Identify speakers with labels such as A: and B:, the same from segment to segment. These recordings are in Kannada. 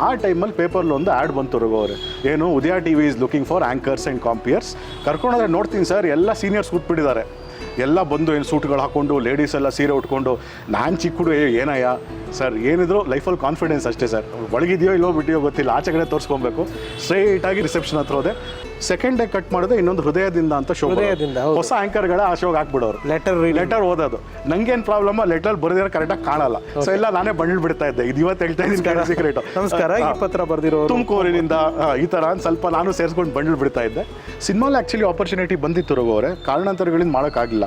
A: ಆ ಟೈಮಲ್ಲಿ ಪೇಪರ್ಲಿ ಒಂದು ಆ್ಯಡ್ ಬಂತು ರಘು ಅವರೇ, ಏನು ಉದಯ T V is looking for anchors and ಕಾಂಪಿಯರ್ಸ್. ಕರ್ಕೊಂಡೋದ್ರೆ ನೋಡ್ತೀನಿ ಸರ್, ಎಲ್ಲ ಸೀನಿಯರ್ಸ್ ಕೂತ್ಬಿಟ್ಟಿದ್ದಾರೆ, ಎಲ್ಲ ಬಂದು ಏನು ಸೂಟ್ಗಳು ಹಾಕ್ಕೊಂಡು ಲೇಡೀಸ್ ಎಲ್ಲ ಸೀರೆ ಉಟ್ಕೊಂಡು. ನಾನು ಚಿಕ್ಕ ಹುಡುಗ, ಏನಯ್ಯ ಸರ್ ಏನಿದ್ರು ಲೈಫಲ್ಲಿ ಕಾನ್ಫಿಡೆನ್ಸ್ ಅಷ್ಟೇ ಸರ್, ಒಳಗಿದೆಯೋ ಇಲ್ಲೋ ಬಿಟ್ಟಿಯೋ ಗೊತ್ತಿಲ್ಲ, ಆಚೆ ಕಡೆ ತೋರಿಸ್ಕೊಬೇಕು. ಸ್ಟ್ರೈಟಾಗಿ ರಿಸೆಪ್ಷನ್ ಹತ್ರ ಹೋದೆ. ಸೆಕೆಂಡ್ ಡೇ ಕಟ್ ಮಾಡಿದೆ, ಇನ್ನೊಂದು ಹೃದಯದಿಂದ ಅಂತ ಶೋ, ಹೊಸ ಆ್ಯಂಕರ್ಗಳ ಆ ಶೋಗೆ ಹಾಕ್ಬಿಡೋರು, ಲೆಟರ್ ಓದೋದು. ನಂಗೇನು ಪ್ರಾಬ್ಲಮ್, ಲೆಟರ್ ಬರೆದಿರೋ ಕರೆಕ್ಟಾಗಿ ಕಾಣಲ್ಲ, ಸೊ ಎಲ್ಲ ನಾನೇ ಬಂಡಲ್ ಬಿಡ್ತಾ ಇದ್ದೆ. ಇದು ಇವತ್ತು ಹೇಳ್ತಾ ಇದ್ದೀನಿ ಸೀಕ್ರೆಟ್.
B: ನಮಸ್ಕಾರ, ಈ ಪತ್ರ ಬರೆದಿರೋ
A: ತುಮಕೂರಿನಿಂದ ಈ ಥರ ಸ್ವಲ್ಪ ನಾನು ಸೇರಿಸ್ಕೊಂಡು ಬಂಡಲ್ ಬಿಡ್ತಾ ಇದ್ದೆ. ಸಿನಿಮಾಲಿ ಆ್ಯಕ್ಚುಲಿ ಆಪರ್ಚುನಿಟಿ ಬಂದಿತ್ತು ರಘು ಅವರೇ, ಕಾರಣಾಂತರಗಳಿಂದ ಮಾಡೋಕ್ಕಾಗಲಿಲ್ಲ.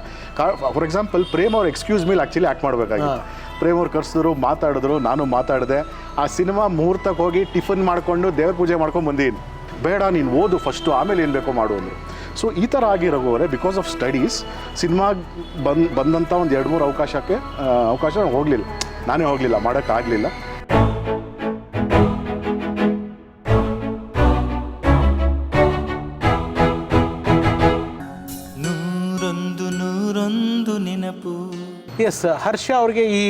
A: ಫಾರ್ ಎಕ್ಸಾಂಪಲ್ ಪ್ರೇಮ್ ಅವ್ರು ಎಕ್ಸ್ಕ್ಯೂಸ್ ಮೇಲೆ ಆ್ಯಕ್ಚುಲಿ ಆ್ಯಕ್ಟ್ ಮಾಡಬೇಕಾಗಿತ್ತು. ಪ್ರೇಮ್ ಅವ್ರು ಕರೆಸಿದ್ರು, ಮಾತಾಡಿದ್ರು, ನಾನು ಮಾತಾಡಿದೆ. ಆ ಸಿನಿಮಾ ಮುಹೂರ್ತಕ್ಕೆ ಹೋಗಿ ಟಿಫನ್ ಮಾಡಿಕೊಂಡು ದೇವ್ರ ಪೂಜೆ ಮಾಡ್ಕೊಂಡು ಬಂದೀನಿ. ಬೇಡ ನೀನು ಓದು ಫಸ್ಟು, ಆಮೇಲೆ ಏನು ಬೇಕೋ ಮಾಡು ಅಂದರು. ಸೊ ಈ ಥರ ಆಗಿ ರಘು ಅವರೇ, ಬಿಕಾಸ್ ಆಫ್ ಸ್ಟಡೀಸ್ ಸಿನಿಮಾಗೆ ಬಂದಂಥ ಒಂದು 2-3 ಅವಕಾಶ ಹೋಗಲಿಲ್ಲ, ನಾನೇ ಹೋಗಲಿಲ್ಲ, ಮಾಡೋಕ್ಕಾಗಲಿಲ್ಲ.
B: ಎಸ್, ಹರ್ಷ ಅವ್ರಿಗೆ ಈ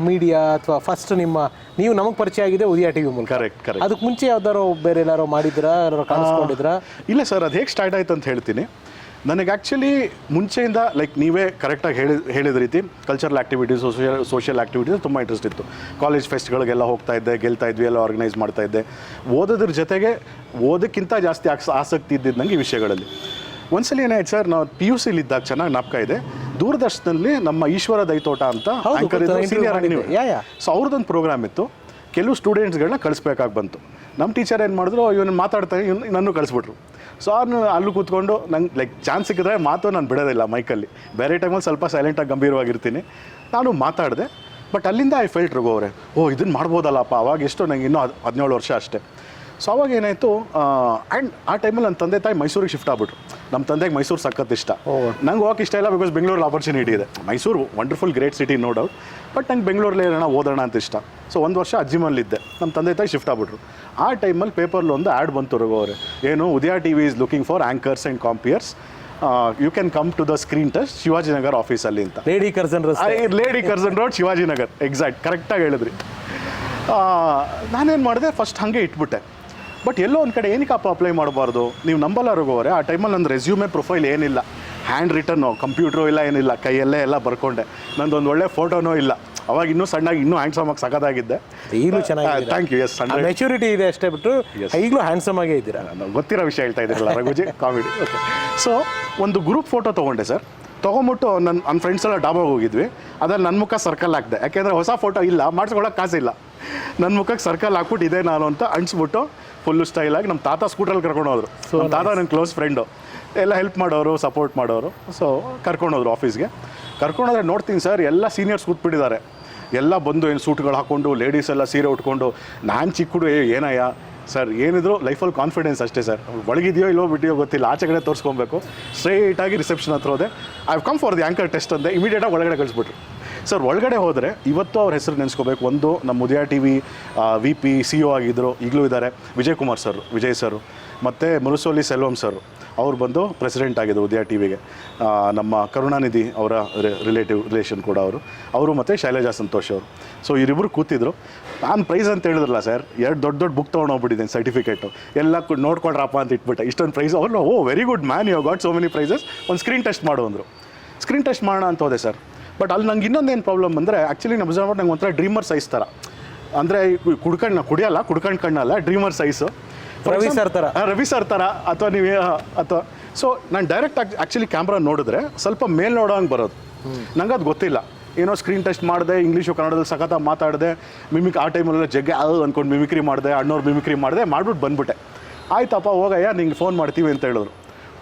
B: ಮೀಡಿಯಾ ಅಥವಾ ಫಸ್ಟ್ ನೀವು ನಮಗೆ ಪರಿಚಯ ಆಗಿದೆ ಉದಯ ಟಿವಿ ಮೂಲಕ.
A: ಕರೆಕ್ಟ್.
B: ಅದಕ್ಕೆ ಮುಂಚೆ ಯಾವ್ದಾರು ಬೇರೆ ಎಲ್ಲಾರು ಮಾಡಿದ್ರಾ, ಎಲ್ಲಾರು ಕಾಣಿಸ್ಕೊಂಡಿದ್ರಾ?
A: ಇಲ್ಲ ಸರ್, ಅದು ಹೇಗೆ ಸ್ಟಾರ್ಟ್ ಆಯ್ತು ಅಂತ ಹೇಳ್ತೀನಿ. ನನಗೆ ಆ್ಯಕ್ಚುಲಿ ಮುಂಚೆಯಿಂದ ಲೈಕ್ ನೀವೇ ಕರೆಕ್ಟಾಗಿ ಹೇಳಿದ ರೀತಿ ಕಲ್ಚರಲ್ ಆ್ಯಕ್ಟಿವಿಟೀಸ್, ಸೋಷಿಯಲ್ ಆ್ಯಕ್ಟಿವಿಟೀಸ್ ತುಂಬ ಇಂಟ್ರೆಸ್ಟ್ ಇತ್ತು. ಕಾಲೇಜ್ ಫೆಸ್ಟ್ಗಳಿಗೆಲ್ಲ ಹೋಗ್ತಾ ಇದ್ದೆ, ಗೆಲ್ತಾ ಇದ್ವಿ, ಎಲ್ಲ ಆರ್ಗನೈಸ್ ಮಾಡ್ತಾ ಇದ್ದೆ. ಓದೋದ್ರ ಜೊತೆಗೆ ಓದೋಕ್ಕಿಂತ ಜಾಸ್ತಿ ಆಸಕ್ತಿ ಇದ್ದಿದ್ದು ನನಗೆ ಈ ವಿಷಯಗಳಲ್ಲಿ. ಒಂದ್ಸಲ ಏನಾಯ್ತು ಸರ್, ನಾವು PUC ಇದ್ದಾಗ ಚೆನ್ನಾಗಿ ಜ್ಞಾಪಕ ಇದೆ, ದೂರದರ್ಶನದಲ್ಲಿ ನಮ್ಮ ಈಶ್ವರ ದೈತೋಟ ಅಂತ ಆ್ಯಂಕರ್ ಇದ್ರು, ಸೀನಿಯರ್ ಆಗಿ ನೀವು. ಸೊ ಅವ್ರದ್ದೊಂದು ಪ್ರೋಗ್ರಾಮ್ ಇತ್ತು, ಕೆಲವು ಸ್ಟೂಡೆಂಟ್ಸ್ಗಳನ್ನ ಕಳಿಸ್ಬೇಕಾಗಿ ಬಂತು. ನಮ್ಮ ಟೀಚರ್ ಏನು ಮಾಡಿದ್ರು, ಇವನು ಮಾತಾಡ್ತಾ ನನ್ನೂ ಕಳಿಸ್ಬಿಟ್ರು. ಸೊ ಅವ್ನು ಅಲ್ಲೂ ಕೂತ್ಕೊಂಡು ನಂಗೆ ಲೈಕ್ ಚಾನ್ಸ್ ಸಿಕ್ಕಿದ್ರೆ ಮಾತು ನಾನು ಬಿಡೋದಿಲ್ಲ ಮೈಕಲ್ಲಿ. ಬೇರೆ ಟೈಮಲ್ಲಿ ಸ್ವಲ್ಪ ಸೈಲೆಂಟಾಗಿ ಗಂಭೀರವಾಗಿರ್ತೀನಿ. ನಾನು ಮಾತಾಡಿದೆ, ಬಟ್ ಅಲ್ಲಿಂದ ಐ ಫೆಲ್ಟ್ ರಘು ಅವರೇ, ಇದನ್ನು ಮಾಡ್ಬೋದಲ್ಲಪ್ಪ. ಅವಾಗ ಎಷ್ಟು ನಂಗೆ ಇನ್ನೂ 17 ವರ್ಷ ಅಷ್ಟೇ. ಸೊ ಅವಾಗ ಏನಾಯಿತು, ಆ್ಯಂಡ್ ಆ ಟೈಮಲ್ಲಿ ನನ್ನ ತಂದೆ ತಾಯಿ ಮೈಸೂರಿಗೆ ಶಿಫ್ಟ್ ಆಗ್ಬಿಟ್ರು. ನಮ್ಮ ತಂದೆಗೆ ಮೈಸೂರು ಸಖತ್ ಇಷ್ಟ, ನಂಗೆ ಹೋಗಕ್ಕೆ ಇಷ್ಟ ಇಲ್ಲ, ಬಿಕಾಸ್ ಬೆಂಗಳೂರಲ್ಲಿ ಆಪರ್ಚುನಿಟಿ ಇದೆ. Mysuru wonderful great city, no doubt, but ನಂಗೆ ಬೆಂಗಳೂರಲ್ಲಿ ಇರೋಣ, ಓದೋಣ ಅಂತ ಇಷ್ಟ. ಸೊ 1 ವರ್ಷ ಅಜ್ಜಿಮಲ್ಲಿದ್ದೆ, ನಮ್ಮ ತಂದೆ ತಾಯಿ ಶಿಫ್ಟ್ ಆಗ್ಬಿಟ್ರು. ಆ ಟೈಮಲ್ಲಿ ಪೇಪರ್ಲಿ ಒಂದು ಆ್ಯಡ್ ಬಂತು ರಘು ಅವರೇ, ಏನು ಉದಯ T V is looking for anchors and ಕಾಂಪಿಯರ್ಸ್, you can come to the screen test Shivajinagar ಆಫೀಸಲ್ಲಿ ಅಂತ. Lady Curzon road Shivajinagar, exact ಕರೆಕ್ಟಾಗಿ ಹೇಳಿದ್ರಿ. ನಾನೇನು ಮಾಡಿದೆ, ಫಸ್ಟ್ ಹಾಗೆ ಇಟ್ಬಿಟ್ಟೆ. ಬಟ್ ಎಲ್ಲೋ ಒಂದು ಕಡೆ ಏನಕ್ಕಪ್ಪ ಅಪ್ಲೈ ಮಾಡಬಾರ್ದು, ನೀವು ನಂಬಲ್ಲ ರಘು ಅವರೇ, ಆ ಟೈಮಲ್ಲಿ ನನ್ನ ರೆಸ್ಯೂಮೆ ಪ್ರೊಫೈಲ್ ಏನಿಲ್ಲ, ಹ್ಯಾಂಡ್ ರಿಟನ್ನು, ಕಂಪ್ಯೂಟ್ರು ಇಲ್ಲ, ಏನಿಲ್ಲ, ಕೈಯಲ್ಲೇ ಎಲ್ಲ ಬರ್ಕೊಂಡೆ. ನಂದೊಂದು ಒಳ್ಳೆ ಫೋಟೋನೂ ಇಲ್ಲ. ಅವಾಗ ಇನ್ನೂ ಸಣ್ಣಾಗಿ, ಇನ್ನೂ ಹ್ಯಾಂಡ್ಸಮ್ ಆಗಿ ಸಖತ್ತಾಗಿದ್ದೆ.
B: ಈಗಲೂ ಚೆನ್ನಾಗಿ,
A: ಥ್ಯಾಂಕ್ ಯು. ಎಸ್,
B: ಮೆಚುರಿಟಿ ಇದೆ ಅಷ್ಟೇ ಬಿಟ್ಟು ಈಗಲೂ ಹ್ಯಾಂಡ್ಸಮ್ ಆಗೇ ಇದ್ದೀರಾ.
A: ಗೊತ್ತಿರೋ ವಿಷಯ ಹೇಳ್ತಾ ಇದ್ದೀರಲ್ಲ ರಘುಜಿ, ಕಾಮಿಡಿ. ಓಕೆ, ಸೊ ಒಂದು ಗ್ರೂಪ್ ಫೋಟೋ ತೊಗೊಂಡೆ ಸರ್. ತೊಗೊಂಬಿಟ್ಟು ನನ್ನ ಫ್ರೆಂಡ್ಸ್ ಎಲ್ಲ ಡಾಬಾಗೆ ಹೋಗಿದ್ವಿ. ಅದ್ರಲ್ಲಿ ನನ್ನ ಮುಖ ಸರ್ಕಲ್ ಹಾಕಿದೆ, ಯಾಕೆಂದರೆ ಹೊಸ ಫೋಟೋ ಇಲ್ಲ, ಮಾಡಿಸ್ಕೊಳಕ್ಕೆ ಕಾಸಿಲ್ಲ. ನನ್ನ ಮುಖಕ್ಕೆ ಸರ್ಕಲ್ ಹಾಕ್ಬಿಟ್ಟು ಇದೇ ನಾನು ಅಂತ ಅಂಟಿಸ್ಬಿಟ್ಟು ಫುಲ್ಲು ಸ್ಟೈಲಾಗಿ ನಮ್ಮ ತಾತ ಸ್ಕೂಟ್ರಲ್ಲಿ ಕರ್ಕೊಂಡು ಹೋದ್ರು. ನಮ್ಮ ತಾತ ನನ್ನ ಕ್ಲೋಸ್ ಫ್ರೆಂಡು, ಎಲ್ಲ ಹೆಲ್ಪ್ ಮಾಡೋರು, ಸಪೋರ್ಟ್ ಮಾಡೋರು. ಸೊ ಕರ್ಕೊಂಡೋದ್ರು ಆಫೀಸ್ಗೆ. ಕರ್ಕೊಂಡೋದ್ರೆ ನೋಡ್ತೀನಿ ಸರ್, ಎಲ್ಲ ಸೀನಿಯರ್ಸ್ ಕೂತ್ಬಿಟ್ಟಿದ್ದಾರೆ, ಎಲ್ಲ ಬಂದು ಏನು ಸೂಟ್ಗಳು ಹಾಕ್ಕೊಂಡು, ಲೇಡೀಸ್ ಎಲ್ಲ ಸೀರೆ ಉಟ್ಕೊಂಡು. ನಾನು ಚಿಕ್ಕ ಹುಡುಗ, ಏನಯ್ಯ ಸರ್ ಏನಿದ್ರು ಲೈಫಲ್ಲಿ ಕಾನ್ಫಿಡೆನ್ಸ್ ಅಷ್ಟೇ ಸರ್, ಒಳಗಿದೆಯೋ ಇಲ್ಲೋ ಬಿಟ್ಟಿಯೋ ಗೊತ್ತಿಲ್ಲ, ಆಚೆ ಕಡೆ ತೋರಿಸ್ಕೊಬೇಕು. ಸ್ಟ್ರೈಟಾಗಿ ರಿಸೆಪ್ಷನ್ ಹತ್ರ ಹೋದೆ. I come for the anchor test ಅಂದೆ. ಇಮಿಡಿಯೇಟಾಗಿ ಒಳಗಡೆ ಕಳಿಸ್ಬಿಟ್ರು. ಸರ್ ಒಳಗಡೆ ಹೋದರೆ ಇವತ್ತು ಅವ್ರ ಹೆಸರು ನೆನೆಸ್ಕೋಬೇಕು. ಒಂದು ನಮ್ಮ ಉದಯ ಟಿ ವಿ VP CEO ಆಗಿದ್ದರು, ಈಗಲೂ ಇದ್ದಾರೆ, ವಿಜಯ್ ಸರ್, ಮತ್ತು ಮುರುಸೋಲಿ ಸೆಲ್ವಂ ಸರ್, ಅವ್ರು ಬಂದು ಪ್ರೆಸಿಡೆಂಟ್ ಆಗಿದ್ದರು ಉದಯ ಟಿ ವಿಗೆ. ನಮ್ಮ ಕರುಣಾನಿಧಿ ಅವರ ರಿಲೇಷನ್ ಕೂಡ ಅವರು ಮತ್ತು ಶೈಲಜಾ ಸಂತೋಷ್ ಅವರು. ಸೊ ಇವರಿಬ್ಬರು ಕೂತಿದ್ರು. ನಾನು ಪ್ರೈಸ್ ಅಂತ ಹೇಳಿದ್ರಲ್ಲ ಸರ್, 2 ದೊಡ್ಡ ಬುಕ್ ತೊಗೊಂಡೋಗ್ಬಿಟ್ಟಿದ್ದೀನಿ, ಸರ್ಟಿಫಿಕೇಟು ಎಲ್ಲ ನೋಡ್ಕೊಳ್ರಪ್ಪ ಅಂತ ಇಟ್ಬಿಟ್ಟೆ. ಇಷ್ಟೊಂದು ಪ್ರೈಸ್. ಅವ್ರು very good man, you got so many prizes, ಒಂದು ಸ್ಕ್ರೀನ್ ಟೆಸ್ಟ್ ಮಾಡು ಅಂದರು. ಸ್ಕ್ರೀನ್ ಟೆಸ್ಟ್ ಮಾಡೋಣ ಅಂತ ಹೋದೆ ಸರ್. ಬಟ್ ಅಲ್ಲಿ ನಂಗೆ ಇನ್ನೊಂದೇನು ಪ್ರಾಬ್ಲಮ್ ಅಂದರೆ, ಆ್ಯಕ್ಚುಲಿ ನಮ್ಮ ಜನ ನಂಗೆ ಒಂಥರ ಡ್ರೀಮರ್ ಸೈಜ್ ಥರ, ಅಂದರೆ ಕುಡ್ಕಂಡು ಕಣ್ಣಲ್ಲ, ಡ್ರೀಮರ್ ಸೈಜು. ರವಿ ಸರ್ ಥರ ಅಥವಾ ಅಥವಾ ಸೊ ನಾನು ಡೈರೆಕ್ಟ್ ಆ್ಯಕ್ಚುಲಿ ಕ್ಯಾಮ್ರಾ ನೋಡಿದ್ರೆ ಸ್ವಲ್ಪ ಮೇಲ್ ನೋಡೋಂಗೆ ಬರೋದು. ನಂಗೆ ಅದು ಗೊತ್ತಿಲ್ಲ. ಏನೋ ಸ್ಕ್ರೀನ್ ಟೆಸ್ಟ್ ಮಾಡಿದೆ, ಇಂಗ್ಲೀಷು ಕನ್ನಡದಲ್ಲಿ ಸಖತ್ತಾಗಿ ಮಾತಾಡಿದೆ, ಆ ಟೈಮಲ್ಲೆಲ್ಲ ಜಗ್ಗೆ ಅಂದ್ಕೊಂಡು ಮಿಮಿಕ್ರಿ ಮಾಡಿದೆ, ಅಣ್ಣವ್ರು ಮಿಮಿಕ್ರಿ ಮಾಡಿದೆ, ಮಾಡ್ಬಿಟ್ಟು ಬಂದುಬಿಟ್ಟೆ. ಆಯ್ತಪ್ಪ ಹೋಗಯ್ಯ, ನಿಂಗೆ ಫೋನ್ ಮಾಡ್ತೀವಿ ಅಂತ ಹೇಳಿದ್ರು.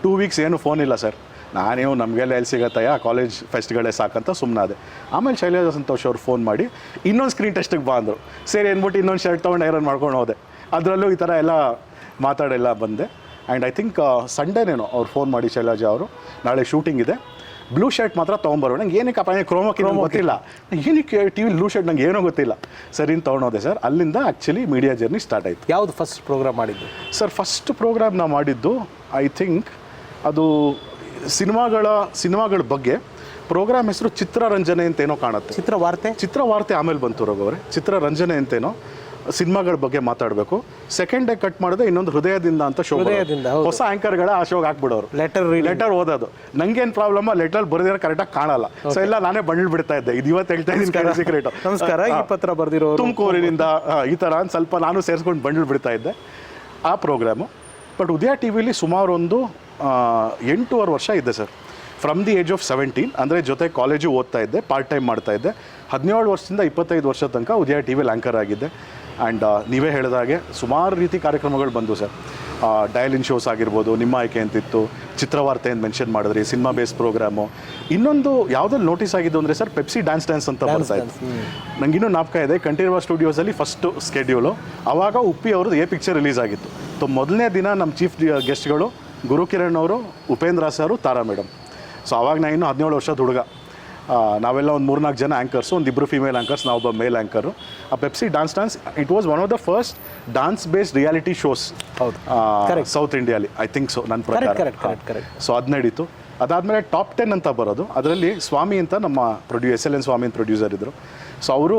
A: 2 ವೀಕ್ಸ್ ಏನು ಫೋನ್ ಇಲ್ಲ ಸರ್. ನಾನೇವು ನಮಗೆಲ್ಲ ಎಲ್ಲಿ ಸಿಗತ್ತಯ್ಯ, ಕಾಲೇಜ್ ಫೆಸ್ಟ್ಗಳೇ ಸಾಕಂತ ಸುಮ್ಮನಾದೆ. ಆಮೇಲೆ ಶೈಲಜಾ ಸಂತೋಷ್ ಅವ್ರು ಫೋನ್ ಮಾಡಿ ಇನ್ನೊಂದು ಸ್ಕ್ರೀನ್ ಟೆಸ್ಟಿಗೆ ಬಾ ಅಂದರು. ಸರಿ ಅಂದ್ಬಿಟ್ಟು ಇನ್ನೊಂದು ಶರ್ಟ್ ತೊಗೊಂಡು ಐರನ್ ಮಾಡ್ಕೊಂಡು ಹೋದೆ. ಅದರಲ್ಲೂ ಈ ಥರ ಎಲ್ಲ ಮಾತಾಡೆಲ್ಲ ಬಂದೆ. ಆ್ಯಂಡ್ ಐ ಥಿಂಕ್ ಸಂಡೇನೇನೋ ಅವ್ರು ಫೋನ್ ಮಾಡಿ, ಶೈಲಜಾ ಅವರು ನಾಳೆ ಶೂಟಿಂಗ್ ಇದೆ, ಬ್ಲೂ ಶರ್ಟ್ ಮಾತ್ರ ತೊಗೊಂಬರೋಣ. ನಂಗೆ ಏನಕ್ಕಪ್ಪ, ಕ್ರೋಮೋಕಿ ಗೊತ್ತಿಲ್ಲ, ಏನಕ್ಕೆ ಟಿ ವಿ ಬ್ಲೂ ಶರ್ಟ್ ನಂಗೆ ಏನೋ ಗೊತ್ತಿಲ್ಲ. ಸರಿ ಅಂತ ತೊಗೊಂಡೋದೆ ಸರ್. ಅಲ್ಲಿಂದ ಆ್ಯಕ್ಚುಲಿ ಮೀಡಿಯಾ ಜರ್ನಿ ಸ್ಟಾರ್ಟ್ ಆಯಿತು.
B: ಯಾವುದು ಫಸ್ಟ್ ಪ್ರೋಗ್ರಾಮ್ ಮಾಡಿದ್ದು
A: ಸರ್? ಫಸ್ಟ್ ಪ್ರೋಗ್ರಾಮ್ ನಾವು ಮಾಡಿದ್ದು ಐ ಥಿಂಕ್ ಅದು ಸಿನಿಮಾಗಳ ಬಗ್ಗೆ ಪ್ರೋಗ್ರಾಮ್ ಹೆಸರು ಚಿತ್ರರಂಜನೆ ಅಂತೇನೋ ಕಾಣುತ್ತೆ.
B: ಚಿತ್ರವಾರ್ತೆ
A: ಆಮೇಲೆ ಬಂತು ರಘು ಅವರೇ, ಚಿತ್ರರಂಜನೆ ಅಂತೇನೋ. ಸಿನಿಮಾಗಳ ಬಗ್ಗೆ ಮಾತಾಡಬೇಕು. ಸೆಕೆಂಡ್ ಡೇ ಕಟ್ ಮಾಡಿದ್ರೆ ಇನ್ನೊಂದು ಹೃದಯದಿಂದ ಅಂತ ಶೋ,
B: ಹೃದಯದಿಂದ, ಹೌದು.
A: ಹೊಸ ಆಂಕರ್ಗಳ ಆ ಶೋಗೆ ಹಾಕ್ಬಿಡೋರು.
B: ಲೆಟರ್
A: ಓದೋದು. ನಂಗೇನು ಪ್ರಾಬ್ಲಮ್, ಲೆಟರ್ ಬರೆದಿರೋ ಕರೆಕ್ಟಾಗಿ ಕಾಣಲ್ಲ. ಸೊ ಎಲ್ಲ ನಾನೇ ಬಂಡಲ್ ಬಿಡ್ತಾ ಇದ್ದೆ. ಇದು ಇವತ್ತು ಹೇಳ್ತಾ ಇದ್ದೀನಿ ಸೀಕ್ರೆಟ್.
B: ನಮಸ್ಕಾರ, ಈ ಪತ್ರ ಬರೆದಿರೋ
A: ತುಮಕೂರಿನಿಂದ ಈ ಥರ ಸ್ವಲ್ಪ ನಾನು ಸೇರಿಸ್ಕೊಂಡು ಬಂಡಲ್ ಬಿಡ್ತಾ ಇದ್ದೆ ಆ ಪ್ರೋಗ್ರಾಮು. ಬಟ್ ಉದಯ ಟಿ ವಿಲಿ ಸುಮಾರು ಒಂದು 8.5 ವರ್ಷ ಇದ್ದೆ sir. From the age of 17, ಅಂದರೆ ಜೊತೆ ಕಾಲೇಜು ಓದ್ತಾ ಇದ್ದೆ, ಪಾರ್ಟ್ ಟೈಮ್ ಮಾಡ್ತಾ ಇದ್ದೆ. 17 ವರ್ಷದಿಂದ 25 ವರ್ಷ ತನಕ ಉದಯ ಟಿ ವಿಲಿ ಆ್ಯಂಕರ್ ಆಗಿದ್ದೆ. ಆ್ಯಂಡ್ ನೀವೇ ಹೇಳಿದಾಗೆ ಸುಮಾರು ರೀತಿ ಕಾರ್ಯಕ್ರಮಗಳು ಬಂದು ಸರ್. ಡಯಲಿನ್ ಶೋಸ್ ಆಗಿರ್ಬೋದು, ನಿಮ್ಮ ಆಯ್ಕೆ ಅಂತಿತ್ತು, ಚಿತ್ರವಾರ್ತೆ ಅಂತ ಮೆನ್ಷನ್ ಮಾಡಿದ್ರಿ, ಸಿನಿಮಾ ಬೇಸ್ ಪ್ರೋಗ್ರಾಮು. ಇನ್ನೊಂದು ಯಾವುದ್ರಲ್ಲಿ ನೋಟಿಸ್ ಆಗಿದ್ದು ಅಂದರೆ ಸರ್, ಪೆಪ್ಸಿ ಡ್ಯಾನ್ಸ್ ಅಂತ ಬರ್ತಾ ಇತ್ತು. ನನಗಿನ್ನೂ ಜ್ಞಾಪಕ ಇದೆ, ಕಂಠೀರವ ಸ್ಟುಡಿಯೋಸಲ್ಲಿ ಫಸ್ಟು ಸ್ಕೆಡ್ಯೂಲು. ಆವಾಗ ಉಪ್ಪಿ ಅವ್ರದ್ದು ಎ ಪಿಕ್ಚರ್ ರಿಲೀಸ್ ಆಗಿತ್ತು. ಸೊ ಮೊದಲನೇ ದಿನ ನಮ್ಮ ಚೀಫ್ ಗೆಸ್ಟ್ಗಳು ಗುರುಕಿರಣ್ ಅವರು, ಉಪೇಂದ್ರ ಸರು, ತಾರಾ ಮೇಡಮ್. ಸೊ ಅವಾಗ ನಾನು ಇನ್ನೂ 17 ವರ್ಷದ ಹುಡುಗ. ನಾವೆಲ್ಲ ಒಂದು 3-4 ಜನ ಆ್ಯಂಕರ್ಸು, ಒಂದು 2 ಫೀಮೇಲ್ ಆ್ಯಂಕರ್ಸ್, ನಾವೊಬ್ಬ ಮೇಲ್ ಆ್ಯಂಕರು. ಆ Pepsi dance it was one of the first dance based reality shows south ಇಂಡಿಯಾಲಿ, ಐ ಥಿಂಕ್ ಸೊ, ನನ್ನ ಪ್ರಕಾರ. ಸೊ ಅದು ನಡೀತು. ಅದಾದಮೇಲೆ ಟಾಪ್ 10 ಅಂತ ಬರೋದು. ಅದರಲ್ಲಿ ಸ್ವಾಮಿ ಅಂತ ನಮ್ಮ SLN ಸ್ವಾಮಿ ಅಂತ ಪ್ರೊಡ್ಯೂಸರ್ ಇದ್ದರು. ಸೊ ಅವರು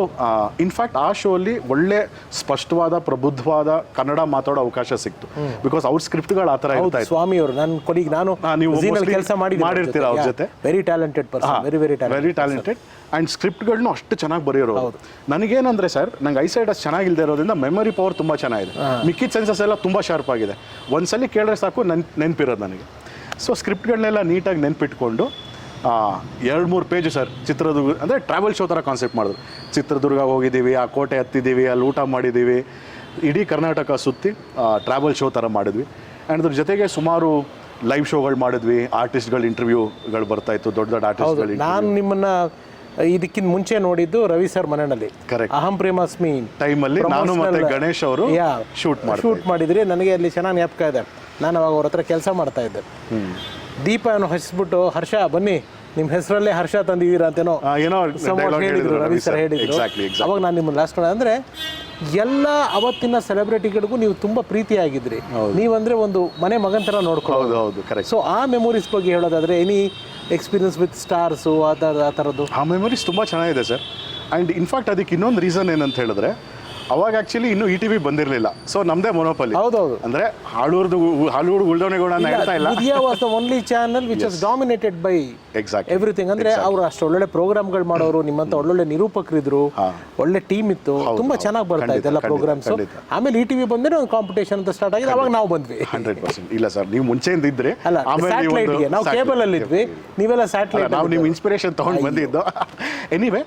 A: ಇನ್ಫ್ಯಾಕ್ಟ್ ಆ ಶೋಲ್ಲಿ ಒಳ್ಳೆ ಸ್ಪಷ್ಟವಾದ ಪ್ರಬುದ್ಧವಾದ ಕನ್ನಡ ಮಾತಾಡೋ ಅವಕಾಶ ಸಿಕ್ತು. ಬಿಕಾಸ್ ಅವ್ರ ಸ್ಕ್ರಿಪ್ಟ್ಗಳು ಆ ಥರ ಇರ್ತಾ ಇತ್ತು.
B: ಸ್ವಾಮಿ ಅವರು ನನ್ನ ಕೊಲಿಗ್, ನಾನು
A: ನೀವು
B: ಕೆಲಸ
A: ಮಾಡಿರ್ತೀರ ಅವ್ರ ಜೊತೆ.
B: Very talented person, very
A: talented. And ಸ್ಕ್ರಿಪ್ಟ್ಗಳನ್ನೂ ಅಷ್ಟು ಚೆನ್ನಾಗಿ ಬರೆಯೋರು. ನನಗೇನಂದರೆ ಸರ್, ನಂಗೆ ಐಸೈಡ್ ಅಷ್ಟು ಚೆನ್ನಾಗಿಲ್ಲದೆ ಇರೋದ್ರಿಂದ ಮೆಮೊರಿ ಪವರ್ ತುಂಬ ಚೆನ್ನಾಗಿದೆ. ಮಿಕ್ಕಿದ ಸೆನ್ಸಸ್ ಎಲ್ಲ ತುಂಬ ಶಾರ್ಪ್ ಆಗಿದೆ. ಒಂದ್ಸಲಿ ಕೇಳಿದ್ರೆ ಸಾಕು ನೆನಪಿರೋದು ನನಗೆ. ಸೊ ಸ್ಕ್ರಿಪ್ಟ್ಗಳನ್ನೆಲ್ಲ ನೀಟಾಗಿ ನೆನಪಿಟ್ಕೊಂಡು 2-3 ಪೇಜು ಸರ್. ಚಿತ್ರದುರ್ಗ ಅಂದರೆ ಟ್ರಾವೆಲ್ ಶೋ ಥರ ಕಾನ್ಸೆಪ್ಟ್ ಮಾಡಿದ್ರು. ಚಿತ್ರದುರ್ಗ ಹೋಗಿದ್ದೀವಿ, ಆ ಕೋಟೆ ಹತ್ತಿದ್ದೀವಿ, ಅಲ್ಲಿ ಊಟ ಮಾಡಿದ್ದೀವಿ, ಇಡೀ ಕರ್ನಾಟಕ ಸುತ್ತಿ ಟ್ರಾವೆಲ್ ಶೋ ಥರ ಮಾಡಿದ್ವಿ. ಆ್ಯಂಡ್ ಅದ್ರ ಜೊತೆಗೆ ಸುಮಾರು ಲೈವ್ ಶೋಗಳು ಮಾಡಿದ್ವಿ. ಆರ್ಟಿಸ್ಟ್ಗಳ ಇಂಟರ್ವ್ಯೂಗಳು ಬರ್ತಾಯಿತ್ತು, ದೊಡ್ಡ ಡಾರ್ಟಿಸ್ಟ್ಗಳು.
B: ನಾನು ನಿಮ್ಮನ್ನು ಇದಕ್ಕಿಂತ ಮುಂಚೆ ನೋಡಿದ್ದು ರವಿ ಸರ್ ಮನೆಯಲ್ಲಿ,
A: ಕರೆಕ್ಟ್,
B: ಅಹಂ ಪ್ರೇಮಾಸ್ಮಿ
A: ಟೈಮಲ್ಲಿ ನಾನು ಮತ್ತು ಗಣೇಶ್ ಅವರು ಶೂಟ್
B: ಮಾಡಿದ್ರಿ. ನನಗೆ ಅಲ್ಲಿ ಚೆನ್ನಾಗಿ ಜ್ಞಾಪಕ ಇದೆ. ನಾನು ಅವಾಗ ಅವ್ರ ಹತ್ರ ಕೆಲಸ ಮಾಡ್ತಾ ಇದ್ದೆ. ದೀಪವನ್ನು ಹಚ್ಚಿಬಿಟ್ಟು, ಹರ್ಷ ಬನ್ನಿ, ನಿಮ್ಮ ಹೆಸರಲ್ಲೇ ಹರ್ಷ ತಂದಿದ್ದೀರಾ ಅಂತೇನೋ ಹೇಳಿದ್ರು, ರವಿ ಸರ್ ಹೇಳಿದ್ರು. ಅವಾಗ ನಾನು ನಿಮ್ಮನ್ನು ಲಾಸ್ಟ್ ಅಂದರೆ ಎಲ್ಲ ಅವತ್ತಿನ ಸೆಲೆಬ್ರಿಟಿಗಳಿಗೂ ನೀವು ತುಂಬ ಪ್ರೀತಿಯಾಗಿದ್ರಿ. ನೀವಂದರೆ ಒಂದು ಮನೆ ಮಗನ ಥರ ನೋಡ್ಕೊಳ್ಳೋದು. ಸೊ ಆ ಮೆಮೊರೀಸ್ ಬಗ್ಗೆ ಹೇಳೋದಾದರೆ, ಎನಿ ಎಕ್ಸ್ಪೀರಿಯನ್ಸ್ ವಿತ್ ಸ್ಟಾರ್ಸು ಆ ಥರದ್ದು?
A: ಆ ಮೆಮೊರೀಸ್ ತುಂಬ ಚೆನ್ನಾಗಿದೆ ಸರ್. ಆ್ಯಂಡ್ ಇನ್ಫ್ಯಾಕ್ಟ್ ಅದಕ್ಕೆ ಇನ್ನೊಂದು ರೀಸನ್ ಏನಂತ ಹೇಳಿದ್ರೆ, ಅವಾಗ ಆ್ಯಕ್ಚುಲಿ ಇನ್ನೂ ETV ಬಂದಿರಲಿಲ್ಲ. ಸೊ ನಮ್ಮದೇ ಮೊನೋಪಲಿ.
B: ಹೌದೌದು.
A: ಅಂದರೆ ಹಾಲಿವುಡ್ ಉಳ್ದವನೆಗೌಡ ಅಂತ ಹೇಳ್ತಾ ಇಲ್ಲ.
B: Udaya was the only channel which was dominated by everything. ಅಂದರೆ ಅವರು ಅಷ್ಟು ಒಳ್ಳೊಳ್ಳೆ ಪ್ರೋಗ್ರಾಮ್ಗಳು ಮಾಡೋರು, ನಿಮ್ಮಂತ ಒಳ್ಳೊಳ್ಳೆ ನಿರೂಪಕರಿದ್ರು, ಒಳ್ಳೆ ಟೀಮ್ ಇತ್ತು, ತುಂಬಾ ಚೆನ್ನಾಗಿ ಬರ್ತಾ ಇತ್ತು ಎಲ್ಲ ಪ್ರೋಗ್ರಾಮ್ಸ್. ಆಮೇಲೆ ETV ಬಂದ್ರೆ ಒಂದು ಕಾಂಪಿಟೇಷನ್ ಅಂತ ಸ್ಟಾರ್ಟ್ ಆಗಿದೆ. ಅವಾಗ ನಾವು ಬಂದ್ವಿ.
A: 100%. ಇಲ್ಲ ಸರ್, ನೀವು ಮುಂಚೆಯಿಂದ ಇದ್ರೆ,
B: ಸ್ಯಾಟಲೈಟ್ಗೆ ನಾವು ಕೇಬಲ್ ಅಲ್ಲಿ ಇದ್ವಿ, ನೀವೆಲ್ಲ ಸ್ಯಾಟಲೈಟ್.
A: ನಾವು ನಿಮ್ಮ ಇನ್ಸ್ಪಿರೇಷನ್ ತಗೊಂಡು ಬಂದಿದ್ದು. ಎನಿವೆ,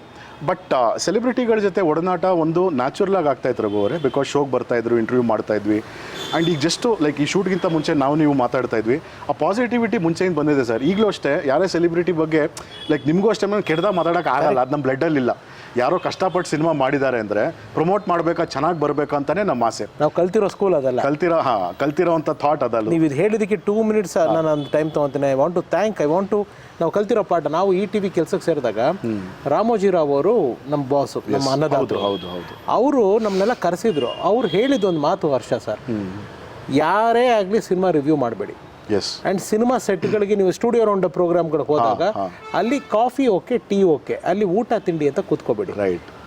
A: ಬಟ್ ಸೆಲೆಬ್ರಿಟಿಗಳ ಜೊತೆ ಒಡನಾಟ ಒಂದು ನ್ಯಾಚುರಲ್ ಆಗಿ ಆಗ್ತಾ ಇತ್ತು ರಘು ಅವರೇ. ಬಿಕಾಸ್ ಶೋಗೆ ಬರ್ತಾಯಿದ್ರು, ಇಂಟರ್ವ್ಯೂ ಮಾಡ್ತಾಯಿದ್ವಿ. ಆ್ಯಂಡ್ ಈಗ ಜಸ್ಟು ಲೈಕ್ ಈ ಶೂಟ್ಗಿಂತ ಮುಂಚೆ ನೀವು ಮಾತಾಡ್ತಾ ಇದ್ವಿ, ಆ ಪಾಸಿಟಿವಿಟಿ ಮುಂಚೆಯಿಂದ ಬಂದಿದೆ ಸರ್. ಈಗಲೂ ಅಷ್ಟೇ, ಯಾರೇ ಸೆಲೆಬ್ರಿಟಿ ಬಗ್ಗೆ ಲೈಕ್ ನಿಮಗೂ ಅಷ್ಟೇ ಕೆಡ್ದಾಗ ಮಾತಾಡೋಕೆ ಆಗಲ್ಲ, ಅದು ನಮ್ಮ ಬ್ಲಡ್ಡಲ್ಲಿಲ್ಲ. ಯಾರೋ ಕಷ್ಟಪಟ್ಟು ಸಿನಿಮಾ ಮಾಡಿದ್ದಾರೆ ಅಂದರೆ ಪ್ರಮೋಟ್ ಮಾಡಬೇಕಾ, ಚೆನ್ನಾಗಿ ಬರಬೇಕು ಅಂತಲೇ ನಮ್ಮ ಆಸೆ.
B: ನಾವು ಕಲ್ತಿರೋ ಸ್ಕೂಲ್ ಅದಲ್ಲ,
A: ಕಲ್ತಿರೋ ಅಂಥ ಥಾಟ್ ಅದಲ್ಲ.
B: ನೀವು ಇದು ಹೇಳಿದ್ದಕ್ಕೆ 2 minutes ನಾನು ಒಂದು ಟೈಮ್ ತೊಗೊತೀನಿ. ಐ ವಾಂಟ್ ಟು ನಾವು ಕಲ್ತಿರೋ ಪಾಠ. ನಾವು ETV ಕೆಲಸಕ್ಕೆ ಸೇರಿದಾಗ ರಾಮೋಜಿರಾವ್ ಅವರು ನಮ್ಮ ಬಾಸು, ನಮ್ಮ ಅನ್ನದಾತರು. ಅವರು ನಮ್ಮನ್ನೆಲ್ಲ ಕರೆಸಿದ್ರು. ಅವ್ರು ಹೇಳಿದ್ದೊಂದು ಮಾತು, ಹರ್ಷ ಸರ್, ಯಾರೇ ಆಗಲಿ ಸಿನಿಮಾ ರಿವ್ಯೂ ಮಾಡಬೇಡಿ. ಆ್ಯಂಡ್ ಸಿನಿಮಾ ಸೆಟ್ಗಳಿಗೆ ನೀವು ಸ್ಟುಡಿಯೋ ರೌಂಡ್ ಪ್ರೋಗ್ರಾಮ್ಗಳಿಗೆ ಹೋದಾಗ ಅಲ್ಲಿ ಕಾಫಿ ಓಕೆ, ಟೀ ಓಕೆ, ಅಲ್ಲಿ ಊಟ ತಿಂಡಿ ಅಂತ ಕೂತ್ಕೋಬೇಡಿ.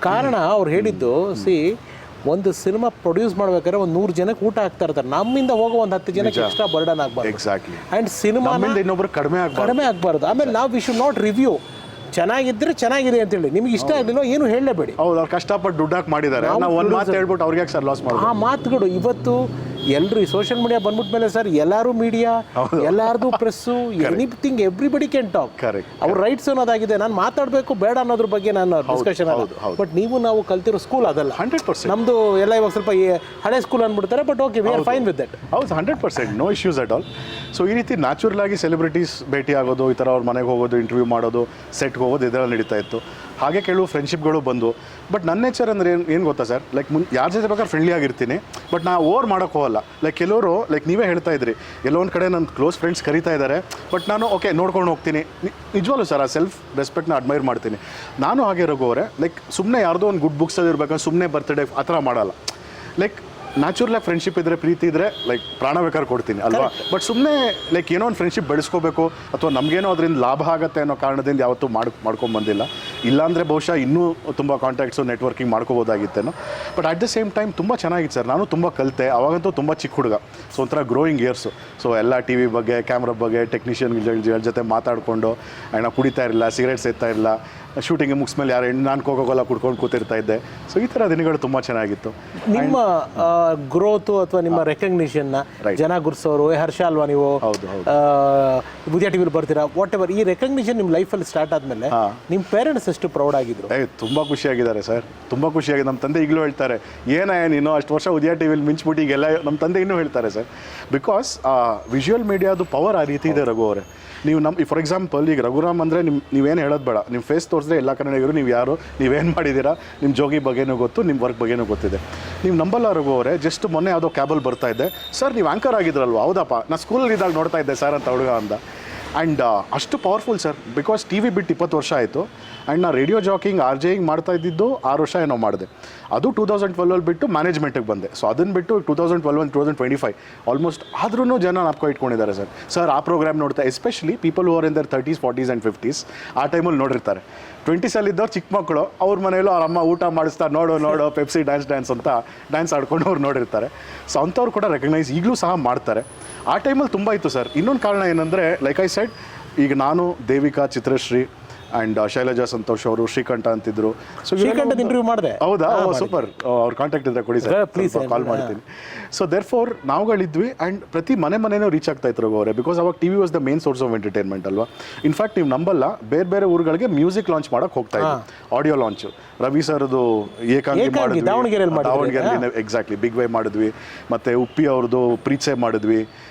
B: ಕಾರಣ ಅವ್ರು ಹೇಳಿದ್ದು, ಒಂದು ಸಿನಿಮಾ ಪ್ರೊಡ್ಯೂಸ್ ಮಾಡ್ಬೇಕಾದ್ರೆ ಒಂದು 100 ಜನಕ್ಕೆ ಊಟ ಹಾಕ್ತಾ ಇರ್ತಾರೆ. ನಮ್ಮಿಂದ ಹೋಗೋ ಒಂದು 10 ಜನಕ್ಕೆ ಎಕ್ಸ್ಟ್ರಾ ಬರ್ಡನ್ ಆಗಬಾರ್ದು. ಆ್ಯಂಡ್ ಸಿನಿಮಾ ಇನ್ನೊಬ್ರು ಕಡಿಮೆ ಆಗಬಾರ್ದು. ಆಮೇಲೆ ನಾವು ವಿ ಶುಡ್ ನಾಟ್ ರಿವ್ಯೂ. ಚೆನ್ನಾಗಿದ್ರೆ ಚೆನ್ನಾಗಿದೆ ಅಂತೇಳಿ, ನಿಮ್ಗೆ ಇಷ್ಟ ಆಗಲಿಲ್ಲ ಏನು ಹೇಳಲೇಬೇಡಿ.
A: ಹೌದು, ಅವ್ರು ಕಷ್ಟಪಟ್ಟು ದುಡ್ಡು ಹಾಕಿ ಮಾಡಿದ್ದಾರೆ, ನಾವು ಒಂದು ಮಾತು ಹೇಳ್ಬಿಟ್ಟು ಅವ್ರಿಗೆ ಸರ್ ಲಾಸ್ ಮಾಡೋದು.
B: ಆ ಮಾತುಗಳು ಇವತ್ತು ಎಲ್ಲರೂ ಈ ಸೋಷಿಯಲ್ ಮೀಡಿಯಾ ಬಂದ್ಬಿಟ್ಟ ಮೇಲೆ ಸರ್, ಎಲ್ಲರೂ ಮೀಡಿಯಾ, ಎಲ್ಲಾರ್ದು press, anything everybody can talk. ಅವ್ರ ರೈಟ್ಸ್ ಅನ್ನೋದಾಗಿದೆ. ನಾನು ಮಾತಾಡಬೇಕು ಬೇಡ ಅನ್ನೋದ್ರ ಬಗ್ಗೆ ನಾನು ಡಿಸ್ಕಷನ್ ಆಗೋದು. ಬಟ್ ನಾವು ಕಲ್ತಿರೋ ಸ್ಕೂಲ್ ಅದಲ್ಲ.
A: 100%.
B: ನಮ್ದು ಎಲ್ಲ ಇವಾಗ ಸ್ವಲ್ಪ ಹಳೆ ಸ್ಕೂಲ್ ಅಂದ್ಬಿಡ್ತಾರೆ. But okay, we are fine with that.
A: ಹೌದು, 100%, no issues at all. So ಈ ರೀತಿ ನ್ಯಾಚುರಲ್ ಆಗಿ ಸೆಲೆಬ್ರಿಟೀಸ್ ಭೇಟಿ ಆಗೋದು, ಈ ಥರ ಅವ್ರ ಮನೆಗೆ ಹೋಗೋದು, ಇಂಟರ್ವ್ಯೂ ಮಾಡೋದು, ಸೆಟ್ಗೆ ಹೋಗೋದು, ಇದೆಲ್ಲ ನಡೀತಾ ಇತ್ತು. ಹಾಗೆ ಕೆಲವು ಫ್ರೆಂಡ್ಶಿಪ್ಗಳು ಬಂದು. ಬಟ್ ನನ್ನ ನೇಚರ್ ಅಂದರೆ ಏನು ಗೊತ್ತಾ ಸರ್, ಲೈಕ್ ಯಾರ ಜೊತೆ ಬೇಕಾದ್ರೆ ಫ್ರೆಂಡ್ಲಿ ಆಗಿರ್ತೀನಿ, ಬಟ್ ನಾ ಓವರ್ ಮಾಡೋಕ್ಕೆ ಹೋಗಲ್ಲ. ಲೈಕ್ ಕೆಲವರು, ಲೈಕ್ ನೀವೇ ಹೇಳ್ತಾ ಇದ್ರಿ, ಎಲ್ಲೋ ಒಂದು ಕಡೆ ನನ್ನ ಕ್ಲೋಸ್ ಫ್ರೆಂಡ್ಸ್ ಕರೀತಾ ಇದ್ದಾರೆ, ಬಟ್ ನಾನು ಓಕೆ ನೋಡ್ಕೊಂಡು ಹೋಗ್ತೀನಿ. ನಿಜವಾಗ್ಲೂ ಸರ್, ಆ ಸೆಲ್ಫ್ ರೆಸ್ಪೆಕ್ಟ್ನ ಅಡ್ಮೈರ್ ಮಾಡ್ತೀನಿ. ನಾನು ಹಾಗೆ ರಘು ಅವರೇ, ಲೈಕ್ ಸುಮ್ಮನೆ ಯಾರ್ದೋ ಒಂದು ಗುಡ್ ಬುಕ್ಸಲ್ಲಿ ಇರಬೇಕಾದ್ರೆ ಸುಮ್ಮನೆ ಬರ್ತ್ಡೇ ಆ ಥರ ಮಾಡಲ್ಲ. ಲೈಕ್ ನ್ಯಾಚುರಲಾಗಿ ಫ್ರೆಂಡ್ಶಿಪ್ ಇದ್ದರೆ ಪ್ರೀತಿ ಇದ್ದರೆ ಲೈಕ್ ಪ್ರಾಣ ಬೇಕಾದ್ರೆ ಕೊಡ್ತೀನಿ ಅಲ್ವಾ. ಬಟ್ ಸುಮ್ಮನೆ ಲೈಕ್ ಏನೋ ಒಂದು ಫ್ರೆಂಡ್ಶಿಪ್ ಬೆಳೆಸ್ಕೋಬೇಕು ಅಥವಾ ನಮಗೇನೋ ಅದರಿಂದ ಲಾಭ ಆಗುತ್ತೆ ಅನ್ನೋ ಕಾರಣದಿಂದ ಯಾವತ್ತೂ ಮಾಡ್ಕೊಂಬಂದಿಲ್ಲ. ಇಲ್ಲಾಂದರೆ ಬಹುಶಃ ಇನ್ನೂ ತುಂಬ ಕಾಂಟ್ಯಾಕ್ಟ್ಸು ನೆಟ್ವರ್ಕಿಂಗ್ ಮಾಡ್ಕೋಬೋದಾಗಿತ್ತೇನೋ. But at the same time ತುಂಬ ಚೆನ್ನಾಗಿತ್ತು ಸರ್. ನಾನು ತುಂಬ ಕಲಿತೆ. ಅವಾಗಂತೂ ತುಂಬ ಚಿಕ್ಕ ಹುಡುಗ. ಸೊ ಒಂಥರ ಗ್ರೋಯಿಂಗ್ ಇಯರ್ಸು. ಸೊ ಎಲ್ಲ ಟಿ ವಿ ಬಗ್ಗೆ, ಕ್ಯಾಮ್ರಾ ಬಗ್ಗೆ, ಟೆಕ್ನಿಷಿಯನ್ಗಳ ಜೊತೆ ಮಾತಾಡಿಕೊಂಡು ನಾವು ಕುಡಿತಾ ಇರಲಿಲ್ಲ, ಸಿಗರೇಟ್ ಸೇರ್ತಾ ಇರಲಿಲ್ಲ. ಶೂಟಿಂಗ್ ಮುಗಿಸ್ಮೇಲೆ ಯಾರು ನಾನು ಕೋಕೋಕೋಲಾ ಕುಡ್ಕೊಂಡು ಕೂತಿರ್ತಾ ಇದ್ದೆ. ಸೊ ಈ ಥರ ದಿನಗಳು ತುಂಬ ಚೆನ್ನಾಗಿತ್ತು.
B: ನಿಮ್ಮ ಗ್ರೋತು ಅಥವಾ ನಿಮ್ಮ ರೆಕಗ್ನಿಷನ್ನ ಜನ ಗುರ್ಸೋರು ಹರ್ಷ ಅಲ್ವಾ ನೀವು,
A: ಹೌದು ಹೌದು,
B: ಉದಯ ಟಿವಿಲಿ ಬರ್ತೀರಾ, ವಾಟ್ ಎವರ್, ಈ ರೆಕಗ್ನಿಷನ್ ನಿಮ್ಮ ಲೈಫಲ್ಲಿ ಸ್ಟಾರ್ಟ್ ಆದಮೇಲೆ ನಿಮ್ಮ ಪೇರೆಂಟ್ಸ್ ಎಷ್ಟು ಪ್ರೌಡ್ ಆಗಿದ್ರು?
A: ತುಂಬ ಖುಷಿಯಾಗಿದ್ದಾರೆ ಸರ್, ತುಂಬ ಖುಷಿಯಾಗಿದೆ. ನಮ್ಮ ತಂದೆ ಈಗಲೂ ಹೇಳ್ತಾರೆ, ನೀನು ಅಷ್ಟು ವರ್ಷ ಉದಯ ಟಿವಿಲಿ ಮಿಂಚ್ಬಿಟ್ಟು ಈಗೆಲ್ಲ ನಮ್ಮ ತಂದೆ ಇನ್ನೂ ಹೇಳ್ತಾರೆ ಸರ್. ಬಿಕಾಸ್ ವಿಜುವಲ್ ಮೀಡಿಯಾದು ಪವರ್ ಆ ರೀತಿ ಇದೆ ರಘು ಅವರೇ. ನೀವು ಫಾರ್ ಎಕ್ಸಾಂಪಲ್ ಈಗ ರಘುರಾಮ್ ಅಂದರೆ ನೀವೇನು ಹೇಳೋದು ಬೇಡ, ನಿಮ್ಮ ಫೇಸ್ ತೋರಿಸಿದ್ರೆ ಎಲ್ಲ ಕನ್ನಡಿಗರು ನೀವು ಯಾರು, ನೀವೇನು ಮಾಡಿದ್ದೀರಾ, ನಿಮ್ಮ ಜೋಗಿ ಬಗ್ಗೆನೂ ಗೊತ್ತು, ನಿಮ್ಮ ವರ್ಕ್ ಬಗ್ಗೆನೂ ಗೊತ್ತಿದೆ. ನೀವು ನಂಬಲ್ಲ ರಘು ಅವರೇ, ಜಸ್ಟ್ ಮೊನ್ನೆ ಯಾವುದೋ ಕ್ಯಾಬಲ್ ಬರ್ತಾ ಇದ್ದೆ, ಸರ್ ನೀವು ಆ್ಯಂಕರ್ ಆಗಿದ್ರಲ್ವ? ಹೌದಪ್ಪ, ನಾನು ಸ್ಕೂಲಲ್ಲಿ ಇದ್ದಾಗ ನೋಡ್ತಾ ಇದ್ದೆ ಸರ್ ಅಂತ ಹುಡುಗ ಅಂದ. ಆ್ಯಂಡ್ ಅಷ್ಟು powerful sir. Because T V ಬಿಟ್ಟು 20 ವರ್ಷ ಆಯಿತು. ಆ್ಯಂಡ್ ನಾನು ರೇಡಿಯೋ ಜಾಕಿಂಗ್ RJing ಮಾಡ್ತಾ ಇದ್ದಿದ್ದು 6 ವರ್ಷ ಏನೋ ಮಾಡಿದೆ. ಅದು 2012 ಬಿಟ್ಟು ಮ್ಯಾನೇಜ್ಮೆಂಟಿಗೆ ಬಂದೆ. ಸೊ ಅದನ್ನು ಬಿಟ್ಟು 2012 2025 ಆಲ್ಮೋಸ್ಟ್ ಆದ್ರೂ ಜನ ನಾಪ್ಕೊ ಇಟ್ಕೊಂಡಿದ್ದಾರೆ ಸರ್ ಆ ಪ್ರೋಗ್ರಾಮ್ ನೋಡ್ತಾ. Especially people who are in their 30s 40s and 50s ಆ ಟೈಮಲ್ಲಿ ನೋಡಿರ್ತಾರೆ. 20ಸಲ್ಲಿದ್ದವ್ರು ಚಿಕ್ಕ ಮಕ್ಕಳು, ಅವ್ರ ಮನೆಯಲ್ಲೂ ಅವ್ರ ಅಮ್ಮ ಊಟ ಮಾಡಿಸ್ತಾ ನೋಡೋ ಪೆಪ್ಸಿ ಡ್ಯಾನ್ಸ್ ಅಂತ ಡ್ಯಾನ್ಸ್ ಆಡ್ಕೊಂಡು ಅವ್ರು ನೋಡಿರ್ತಾರೆ. ಸೊ ಅಂಥವ್ರು ಕೂಡ ರೆಕಗ್ನೈಸ್ ಈಗಲೂ ಸಹ ಮಾಡ್ತಾರೆ. ಆ ಟೈಮಲ್ಲಿ ತುಂಬ ಇತ್ತು ಸರ್. ಇನ್ನೊಂದು ಕಾರಣ ಏನಂದರೆ, ಲೈಕ್ ಐ ಸೆಡ್, ಈಗ ನಾನು, ದೇವಿಕಾ, ಚಿತ್ರಶ್ರೀ ಆ್ಯಂಡ್ ಶೈಲಜಾ ಸಂತೋಷ್ ಅವರು, ಶ್ರೀಕಂಠ ಅಂತಿದ್ರು. ಸೊ
B: ಶ್ರೀಕಂಠದ ಇಂಟರ್ವ್ಯೂ ಮಾಡಿದೆ.
A: ಹೌದಾ? ಸೂಪರ್. ಅವ್ರ ಕಾಂಟ್ಯಾಕ್ಟ್ ಇದ್ದರೆ ಕೊಡಿ ಸರ್, ಪ್ಲೀಸ್, ಕಾಲ್ ಮಾಡ್ತೀನಿ. ಸೊ ದೇರ್ ಫೋರ್ ನಾವುಗಳಿದ್ವಿ. ಆ್ಯಂಡ್ ಪ್ರತಿ ಮನೆಯೂ ರೀಚ್ ಆಗ್ತಾ ಇತ್ತು ಅವರೇ. ಬಿಕಾಸ್ ಅವಾಗ T V was the main source of entertainment ಅಲ್ವಾ. ಇನ್ಫ್ಯಾಕ್ಟ್ ನೀವು ನಂಬಲ್ಲ, ಬೇರೆ ಊರುಗಳಿಗೆ ಮ್ಯೂಸಿಕ್ ಲಾಂಚ್ ಮಾಡೋಕೆ ಹೋಗ್ತಾ ಇದ್ವಿ. ಆಡಿಯೋ ಲಾಂಚು ರವಿ ಸರ್ದು ಏಕಾಂಗಿ ಮಾಡಿದ್ವಿ ದಾವಣಗೆರೆಯಲ್ಲಿ. ಎಕ್ಸಾಕ್ಟ್ಲಿ, ಬಿಗ್ ವೈ ಮಾಡಿದ್ವಿ. ಮತ್ತು ಉಪ್ಪಿ ಅವ್ರದ್ದು ಪ್ರೀತ್ಸೆ ಮಾಡಿದ್ವಿ,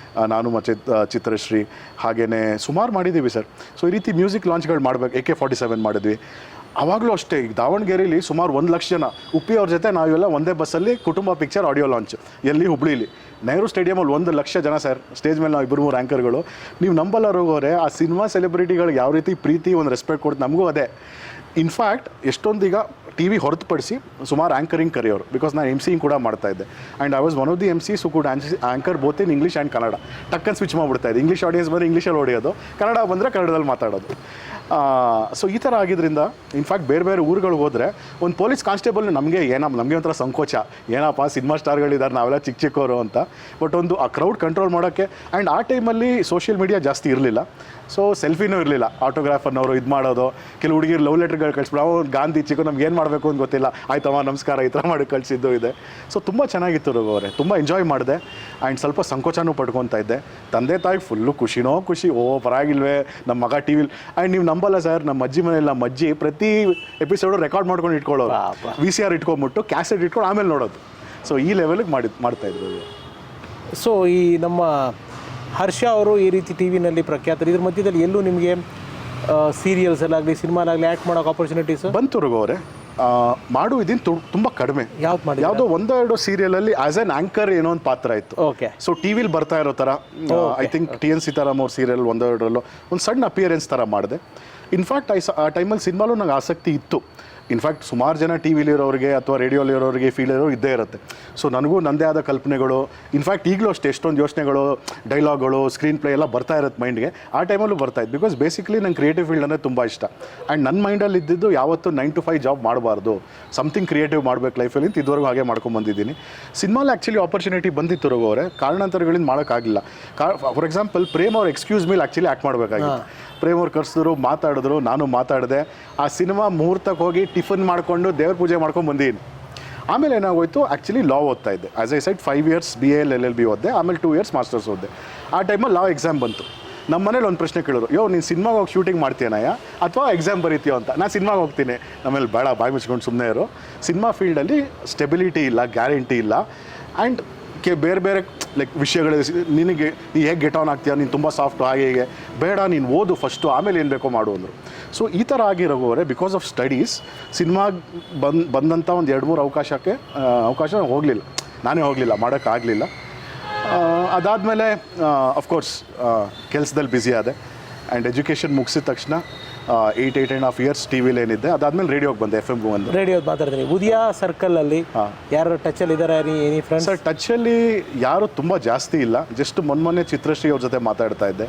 A: ನಾನು ಮತ್ತು ಚಿತ್ರಶ್ರೀ. ಹಾಗೆಯೇ ಸುಮಾರು ಮಾಡಿದ್ದೀವಿ ಸರ್. ಸೊ ಈ ರೀತಿ ಮ್ಯೂಸಿಕ್ ಲಾಂಚ್ಗಳು ಮಾಡಬೇಕು. AK-47 ಮಾಡಿದ್ವಿ. ಆವಾಗಲೂ ಅಷ್ಟೇ, ಈಗ ದಾವಣಗೆರೆಯಲ್ಲಿ ಸುಮಾರು 1 ಲಕ್ಷ ಜನ. ಉಪ್ಪಿ ಅವ್ರ ಜೊತೆ ನಾವೆಲ್ಲ ಒಂದೇ ಬಸ್ಸಲ್ಲಿ ಕುಟುಂಬ ಪಿಕ್ಚರ್ ಆಡಿಯೋ ಲಾಂಚ್. ಎಲ್ಲಿ? ಹುಬ್ಳಿಲಿ ನೆಹರು ಸ್ಟೇಡಿಯಮಲ್ಲಿ 1 ಲಕ್ಷ ಜನ ಸರ್. ಸ್ಟೇಜ್ ಮೇಲೆ ನಾವು 2-3 ಆ್ಯಂಕರ್ಗಳು. ನೀವು ನಂಬಲ್ಲ ಹೋಗೋರೆ, ಆ ಸಿನಿಮಾ ಸೆಲೆಬ್ರಿಟಿಗಳಿಗೆ ಯಾವ ರೀತಿ ಪ್ರೀತಿ, ಒಂದು ರೆಸ್ಪೆಕ್ಟ್ ಕೊಡ್ತು, ನಮಗೂ ಅದೇ. ಇನ್ಫ್ಯಾಕ್ಟ್ ಎಷ್ಟೊಂದೀಗ ಟಿ ವಿ ಹೊರತುಪಡಿಸಿ ಸುಮಾರು ಆ್ಯಂಕರಿಂಗ್ ಕರೆಯೋರು. ಬಿಕಾಸ್ ನಾನು MCing ಕೂಡ ಮಾಡ್ತಾಯಿದ್ದೆ. And I was one of the MCs who could anchor both in English and Kannada. ಟಕ್ಕನ್ ಸ್ವಿಚ್ ಮಾಡಿಬಿಡ್ತಾಯಿದ್ದೆ. ಇಂಗ್ಲೀಷ್ ಆಡಿಯನ್ಸ್ ಬಂದರೆ ಇಂಗ್ಲೀಷಲ್ಲಿ ಹೊಡೆಯೋದು, ಕನ್ನಡ ಬಂದರೆ ಕನ್ನಡದಲ್ಲಿ ಮಾತಾಡೋದು. ಸೊ ಈ ಥರ ಆಗಿದ್ದರಿಂದ ಇನ್ಫ್ಯಾಕ್ಟ್ ಬೇರೆ ಊರುಗಳಿಗೆ ಹೋದರೆ ಒಂದು ಪೊಲೀಸ್ ಕಾನ್ಸ್ಟೇಬಲ್ ನಮಗೆ ಒಂಥರ ಸಂಕೋಚ, ಏನಪ್ಪ ಸಿನಿಮಾ ಸ್ಟಾರ್ಗಳಿದ್ದಾರೆ, ನಾವೆಲ್ಲ ಚಿಕ್ಕವರು ಅಂತ. ಬಟ್ ಒಂದು ಆ ಕ್ರೌಡ್ ಕಂಟ್ರೋಲ್ ಮಾಡೋಕ್ಕೆ. ಆ್ಯಂಡ್ ಆ ಟೈಮಲ್ಲಿ ಸೋಷಿಯಲ್ ಮೀಡಿಯಾ ಜಾಸ್ತಿ ಇರಲಿಲ್ಲ. ಸೊ ಸೆಲ್ಫಿನೂ ಇರಲಿಲ್ಲ. ಆಟೋಗ್ರಾಫ್ ಅನ್ನೋರು ಇದು ಮಾಡೋದು, ಕೆಲವು ಹುಡುಗಿರು ಲವ್ ಲೆಟರ್ಗಳು ಕಳಿಸ್ಬಿಟ್ಟು, ನಾವು ಗಾಂಧಿ ಚಿಕ್ಕ ನಮ್ಗೆ ಏನು ಮಾಡಬೇಕು ಅಂತ ಗೊತ್ತಿಲ್ಲ, ಆಯ್ತಮ್ಮ ನಮಸ್ಕಾರ ಈ ಥರ ಮಾಡಿ ಕಳಿಸಿದ್ದು ಇದೆ. ಸೊ ತುಂಬ ಚೆನ್ನಾಗಿತ್ತು ರಘು ಅವರೇ, ತುಂಬ ಎಂಜಾಯ್ ಮಾಡಿದೆ. ಆ್ಯಂಡ್ ಸ್ವಲ್ಪ ಸಂಕೋಚನೂ ಪಡ್ಕೊತಾ ಇದ್ದೆ. ತಂದೆ ತಾಯಿಗೆ ಫುಲ್ಲು ಖುಷಿ, ಪರವಾಗಿಲ್ವೇ ನಮ್ಮ ಮಗ ಟಿ ವಿಲಿ. ಆ್ಯಂಡ್ ನೀವು ನಂಬಲ್ಲ ಸರ್, ನಮ್ಮ ಅಜ್ಜಿ ಮನೇಲಿ ನಮ್ಮ ಅಜ್ಜಿ ಪ್ರತಿ ಎಪಿಸೋಡು ರೆಕಾರ್ಡ್ ಮಾಡ್ಕೊಂಡು ಇಟ್ಕೊಳ್ಳೋರು. VCR ಇಟ್ಕೊಂಡ್ಬಿಟ್ಟು ಕ್ಯಾಸೆಟ್ ಇಟ್ಕೊಂಡು ಆಮೇಲೆ ನೋಡೋದು. ಸೊ ಈ ಲೆವೆಲಿಗೆ ಮಾಡ್ತಾಯಿದ್ರು.
B: ಸೊ ಈ ನಮ್ಮ ಹರ್ಷ ಅವರು ಈ ರೀತಿ ಟಿ ವಿನಲ್ಲಿ ಪ್ರಖ್ಯಾತರು. ಇದ್ರ ಮಧ್ಯದಲ್ಲಿ ಎಲ್ಲೂ ನಿಮಗೆ ಸೀರಿಯಲ್ಸಲ್ಲಾಗಲಿ ಸಿನಿಮಾಲಾಗಲಿ ಆ್ಯಕ್ಟ್ ಮಾಡೋಕೆ ಆಪರ್ಚುನಿಟೀಸ್ ಬಂತು
A: ರಘು ಅವರೇ? ಮಾಡುವುದಿನ ತುಂಬ ಕಡಿಮೆ. ಯಾವುದೋ 1-2 ಸೀರಿಯಲಲ್ಲಿ ಆಸ್ ಎನ್ ಆ್ಯಂಕರ್ ಏನೋ ಒಂದು ಪಾತ್ರ ಇತ್ತು.
B: ಓಕೆ.
A: ಸೊ ಟಿ ವಿಲಿ ಬರ್ತಾ ಇರೋ ಥರ, ಐ ಥಿಂಕ್ TN ಸೀತಾರಾಮ್ ಅವ್ರ ಸೀರಿಯಲ್ 1-2ರಲ್ಲೂ ಒಂದು ಸಣ್ಣ ಅಪಿಯರೆನ್ಸ್ ಥರ ಮಾಡಿದೆ. ಇನ್ಫ್ಯಾಕ್ಟ್ ಆ ಟೈಮಲ್ಲಿ ಸಿನಿಮಾಲೂ ನಂಗೆ ಆಸಕ್ತಿ ಇತ್ತು. ಇನ್ಫ್ಯಾಕ್ಟ್ ಸುಮಾರು ಜನ ಟಿ ವಿಲಿರೋರಿಗೆ ಅಥವಾ ರೇಡಿಯೋಲಿರೋರಿಗೆ ಫೀಲ್ ಇರೋ ಇದ್ದೇ ಇರುತ್ತೆ. ಸೊ ನನಗೂ ನನ್ನದೇ ಆದ ಕಲ್ಪನೆಗಳು, ಇನ್ಫ್ಯಾಕ್ಟ್ ಈಗಲೂ ಅಷ್ಟೇ ಎಷ್ಟೊಂದು ಯೋಚನೆಗಳು, ಡೈಲಾಗ್ಗಳು, ಸ್ಕ್ರೀನ್ ಪ್ಲೇ ಎಲ್ಲ ಬರ್ತಾ ಇರುತ್ತೆ ಮೈಂಡ್ಗೆ. ಆ ಟೈಮಲ್ಲೂ ಬರ್ತಾಯಿತ್ತು. ಬಿಕಾಸ್ ಬೇಸಿಕ್ಲಿ ನಂಗೆ ಕ್ರಿಯೇಟಿವ್ ಫೀಲ್ಡ್ ಅಂದರೆ ತುಂಬ ಇಷ್ಟ. ಆ್ಯಂಡ್ ನನ್ನ ಮೈಂಡಲ್ಲಿ ಇದ್ದಿದ್ದು ಯಾವತ್ತೂ 9 to 5 ಜಾಬ್ ಮಾಡಬಾರ್ದು, ಸಮಥಿಂಗ್ ಕ್ರಿಯೇಟಿವ್ ಮಾಡಬೇಕು ಲೈಫಲ್ಲಿ ಅಂತ ಇದುವರೆಗೂ ಹಾಗೆ ಮಾಡ್ಕೊಂಬಂದಿದ್ದೀನಿ. ಸಿನಿಮಾಲಿ ಆ್ಯಕ್ಚುಲಿ ಆಪರ್ಚುನಿಟಿ ಬಂದಿತ್ತು ರಘು ಅವರೇ, ಕಾರಣಾಂತರಗಳಿಂದ ಮಾಡೋಕ್ಕಾಗಲಿಲ್ಲ. ಫಾರ್ ಎಕ್ಸಾಂಪಲ್ ಪ್ರೇಮ್ ಅವ್ರ ಎಕ್ಸ್ಕ್ಯೂಸ್ ಮೇಲೆ ಆ್ಯಕ್ಚುಲಿ ಆ್ಯಕ್ಟ್ ಮಾಡಬೇಕಾಗಿತ್ತು. ಪ್ರೇಮ್ ಅವ್ರು ಕರೆಸಿದ್ರು, ಮಾತಾಡಿದ್ರು, ನಾನು ಮಾತಾಡಿದೆ. ಆ ಸಿನಿಮಾ ಮುಹೂರ್ತಕ್ಕೆ ಹೋಗಿ ಟಿಫನ್ ಮಾಡಿಕೊಂಡು ದೇವ್ರ ಪೂಜೆ ಮಾಡ್ಕೊಂಡು ಬಂದೀನಿ. ಆಮೇಲೆ ಏನಾಗೋಯ್ತು, ಆ್ಯಕ್ಚುಲಿ ಲಾ ಓದ್ತಾ ಇದ್ದೆ. As I said 5 years BA LLB ಓದಿದೆ. ಆಮೇಲೆ 2 years ಮಾಸ್ಟರ್ಸ್ ಓದಿದೆ. ಆ ಟೈಮಲ್ಲಿ ಲಾ ಎಕ್ಸಾಮ್ ಬಂತು. ನಮ್ಮ ಮನೇಲಿ ಒಂದು ಪ್ರಶ್ನೆ ಕೇಳೋರು, ನೀನು ಸಿನಿಮಾಗೆ ಹೋಗಿ ಶೂಟಿಂಗ್ ಮಾಡ್ತೀಯನಯ್ಯ ಅಥವಾ ಎಕ್ಸಾಮ್ ಬರೀತೀಯೋ ಅಂತ. ನಾನು ಸಿನಿಮಾಗೆ ಹೋಗ್ತೀನಿ. ನಮ್ಮಲ್ಲಿ ಬೇಡ, ಬಾಯಿ ಮುಚ್ಕೊಂಡು ಸುಮ್ಮನೆ ಇರು. ಸಿನಿಮಾ ಫೀಲ್ಡಲ್ಲಿ ಸ್ಟೆಬಿಲಿಟಿ ಇಲ್ಲ, ಗ್ಯಾರಂಟಿ ಇಲ್ಲ. ಆ್ಯಂಡ್ ಬೇರೆ ಲೈಕ್ ವಿಷಯಗಳು, ನಿನಗೆ ನೀ ಹೇಗೆ ಗೆಟ್ ಆನ್ ಆಗ್ತೀಯ, ನೀನು ತುಂಬ ಸಾಫ್ಟು, ಹಾಗೆ ಬೇಡ, ನೀನು ಓದು ಫಸ್ಟು, ಆಮೇಲೆ ಏನು ಬೇಕೋ ಮಾಡು ಅಂದರು. ಸೊ ಈ ಥರ ಆಗಿರೋವರೆ ಬಿಕಾಸ್ ಆಫ್ ಸ್ಟಡೀಸ್ ಸಿನಿಮಾಗೆ ಬಂದಂಥ ಒಂದು 2-3 ಅವಕಾಶ ಹೋಗಲಿಲ್ಲ. ನಾನೇ ಹೋಗಲಿಲ್ಲ, ಮಾಡೋಕ್ಕಾಗಲಿಲ್ಲ. ಅದಾದಮೇಲೆ ಅಫ್ಕೋರ್ಸ್ ಕೆಲಸದಲ್ಲಿ ಬ್ಯುಸಿ ಆದೆ. ಆ್ಯಂಡ್ ಎಜುಕೇಷನ್ ಮುಗಿಸಿದ ತಕ್ಷಣ 8.5 ಇಯರ್ಸ್ ಟಿ ವಿಲಿ ಏನಿದ್ದೆ, ಅದಾದ್ಮೇಲೆ ರೇಡಿಯೋಗೆ ಬಂದೆ, FM ಗೆ ಬಂದೆ.
B: ರೇಡಿಯೋದು ಮಾತಾಡ್ತೀನಿ. ಉದಯ ಸರ್ಕಲಲ್ಲಿ ಯಾರು ಟಚಲ್ಲಿ ಇದ್ದಾರೆ ಎನಿ ಫ್ರೆಂಡ್ಸ್?
A: ಸರ್ ಟಚಲ್ಲಿ ಯಾರು ತುಂಬ ಜಾಸ್ತಿ ಇಲ್ಲ, ಜಸ್ಟ್ ಮೊನ್ನೆ ಚಿತ್ರಶ್ರೀ ಅವ್ರ ಜೊತೆ ಮಾತಾಡ್ತಾ ಇದ್ದೆ.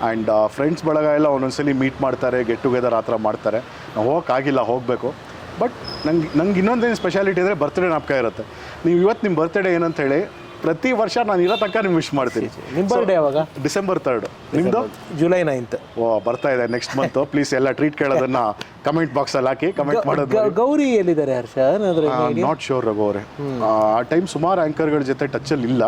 A: ಆ್ಯಂಡ್ ಫ್ರೆಂಡ್ಸ್ ಬಳಗ ಎಲ್ಲ ಒಂದೊಂದ್ಸಲಿ ಮೀಟ್ ಮಾಡ್ತಾರೆ, ಗೆಟ್ ಟುಗೆದರ್ ಆ ಥರ ಮಾಡ್ತಾರೆ. ನಾವು ಹೋಗೋಕ್ಕಾಗಿಲ್ಲ, ಹೋಗಬೇಕು. ಬಟ್ ನಂಗೆ ಇನ್ನೊಂದೇನು ಸ್ಪೆಷಾಲಿಟಿ ಅಂದರೆ ಬರ್ತ್ಡೇ ಜ್ಞಾಪಕ ಇರುತ್ತೆ. ನೀವು ಇವತ್ತು ನಿಮ್ಮ ಬರ್ತ್ಡೇ ಏನಂತ ಹೇಳಿ ಪ್ರತಿ ವರ್ಷ ನಾನು ಇರೋ ತನಕ ನಿಮ್ಗೆ ವಿಶ್ ಮಾಡ್ತೀನಿ.
B: ನಿಮ್ಮ ಬರ್ಡೇ ಯಾವಾಗ?
A: December 3rd. ನಿಮ್ಮದು
B: July 9th.
A: ಬರ್ತಾ ಇದೆ ನೆಕ್ಸ್ಟ್ ಮಂತ್. ಪ್ಲೀಸ್ ಎಲ್ಲ ಟ್ರೀಟ್ ಕೇಳೋದನ್ನ ಕಮೆಂಟ್ ಬಾಕ್ಸಲ್ಲಿ ಹಾಕಿ, ಕಮೆಂಟ್ ಮಾಡೋದು.
B: ಗೌರಿ ಎಲ್ಲಿದ್ದಾರೆ ಹರ್ಷ?
A: ನಾಟ್ ಶೋರ್ ರಘು ಅವರೇ. ಆ ಟೈಮ್ ಸುಮಾರು ಆ್ಯಂಕರ್ಗಳ ಜೊತೆ ಟಚಲ್ಲಿ ಇಲ್ಲ,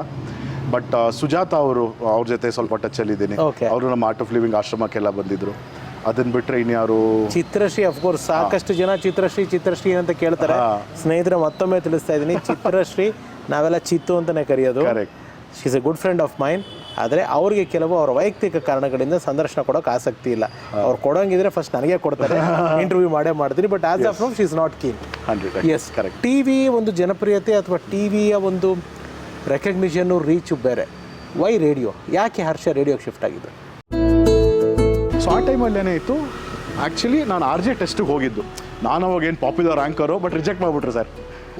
A: ಬಟ್ ಸುಜಾತ ಅವ್ರ ಜೊತೆ ಸ್ವಲ್ಪ ಟಚಲ್ಲಿ ಇದ್ದೀನಿ. ಅವರು ನಮ್ಮ ಆರ್ಟ್ ಆಫ್ ಲಿವಿಂಗ್ ಆಶ್ರಮಕ್ಕೆಲ್ಲ ಬಂದಿದ್ರು. ಅದನ್ನ ಬಿಟ್ಟರೆ ಇನ್ಯಾರು? ಚಿತ್ರಶ್ರೀ
B: ಅಫ್ಕೋರ್ಸ್, ಸಾಕಷ್ಟು ಜನ ಚಿತ್ರಶ್ರೀ ಅಂತ ಕೇಳ್ತಾರೆ. ಸ್ನೇಹಿತರೆ ಮತ್ತೊಮ್ಮೆ ತಿಳಿಸ್ತಾ ಇದ್ದೀನಿ, ಚಿತ್ರಶ್ರೀ ನಾವೆಲ್ಲ ಚಿತ್ತು ಅಂತಲೇ ಕರೆಯೋದು. She is A good friend of main. ಆದರೆ ಅವ್ರಿಗೆ ಕೆಲವು ಅವರ ವೈಯಕ್ತಿಕ ಕಾರಣಗಳಿಂದ ಸಂದರ್ಶನ ಕೊಡೋಕೆ ಆಸಕ್ತಿ ಇಲ್ಲ. ಅವ್ರು ಕೊಡೋಂಗಿದ್ರೆ ಫಸ್ಟ್ ನನಗೆ ಕೊಡ್ತಾರೆ, ಇಂಟರ್ವ್ಯೂ ಮಾಡ್ತೀನಿ. But as of now she is not keen. Yes, correct. T V ಒಂದು ಜನಪ್ರಿಯತೆ ಅಥವಾ ಟಿ ವಿಯ ಒಂದು ರೆಕಗ್ನಿಷನ್ನು, ರೀಚು ಬೇರೆ. Why radio? ಯಾಕೆ ಹರ್ಷ ರೇಡಿಯೋಗೆ ಶಿಫ್ಟ್ ಆಗಿದೆ?
A: ಸೊ ಆ ಟೈಮಲ್ಲಿ ಏನಾಯಿತು, ಆ್ಯಕ್ಚುಲಿ ನಾನು RJ ಟೆಸ್ಟಿಗೆ ಹೋಗಿದ್ದು. ನಾನು ಅವಾಗ ಏನು ಪಾಪ್ಯುಲರ್ ಆ್ಯಂಕರು, ಬಟ್ ರಿಜೆಕ್ಟ್ ಮಾಡಿಬಿಟ್ರು ಸರ್.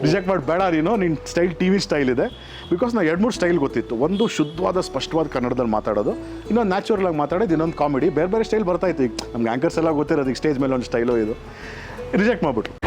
A: ರಿಜೆಕ್ಟ್ ಮಾಡಿ, ಬೇಡ ನೀನು, ನಿನ್ನ ಸ್ಟೈಲ್ ಟಿ ವಿ ಸ್ಟೈಲ್ ಇದೆ. ಬಿಕಾಸ್ ನಾನು 2-3 ಸ್ಟೈಲ್ ಗೊತ್ತಿತ್ತು. ಒಂದು ಶುದ್ಧವಾದ ಸ್ಪಷ್ಟವಾದ ಕನ್ನಡದಲ್ಲಿ ಮಾತಾಡೋದು, ಇನ್ನೊಂದು ನ್ಯಾಚುರಲ್ ಆಗಿ ಮಾತಾಡೋದು, ಇನ್ನೊಂದು ಕಾಮಿಡಿ. ಬೇರೆ ಬೇರೆ ಸ್ಟೈಲ್ ಬರ್ತಾಯಿತ್ತು. ಈಗ ನಮ್ಗೆ ಆ್ಯಂಕರ್ಸ್ ಎಲ್ಲ ಗೊತ್ತಿರೋದು, ಈಗ ಸ್ಟೇಜ್ ಮೇಲೆ ಒಂದು ಸ್ಟೈಲು ಇದು. ರಿಜೆಕ್ಟ್ ಮಾಡಿಬಿಟ್ರು.